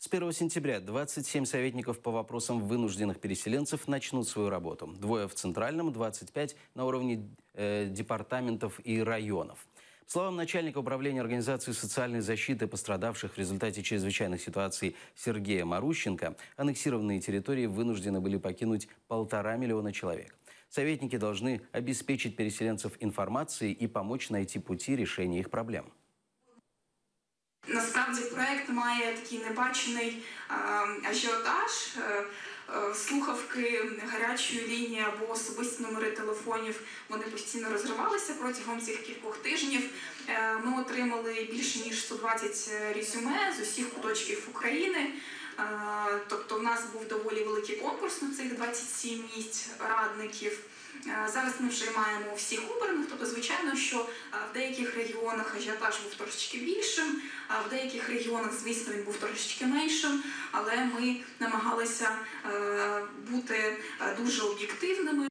С 1 сентября 27 советников по вопросам вынужденных переселенцев начнут свою работу. Двое в Центральном, 25 на уровне департаментов и районов. По словам начальника управления организации социальной защиты пострадавших в результате чрезвычайных ситуаций Сергея Марущенко, аннексированные территории вынуждены были покинуть 1,5 миллиона человек. Советники должны обеспечить переселенцев информацией и помочь найти пути решения их проблем. Насправді проект має такий небачений ажіотаж. Слухавки гарячої лінії або особисті номери телефонів, вони постійно розривалися протягом цих кількох тижнів. Ми отримали більше ніж 120 резюме з усіх куточків України. Тобто в нас був доволі великий конкурс на цих 27 місць радників. Зараз ми вже маємо всіх обраних, тобто, звичайно, що в деяких регіонах ажіотаж був трошечки більшим, а в деяких регіонах, звісно, він був трошечки меншим, але ми намагалися бути дуже об'єктивними.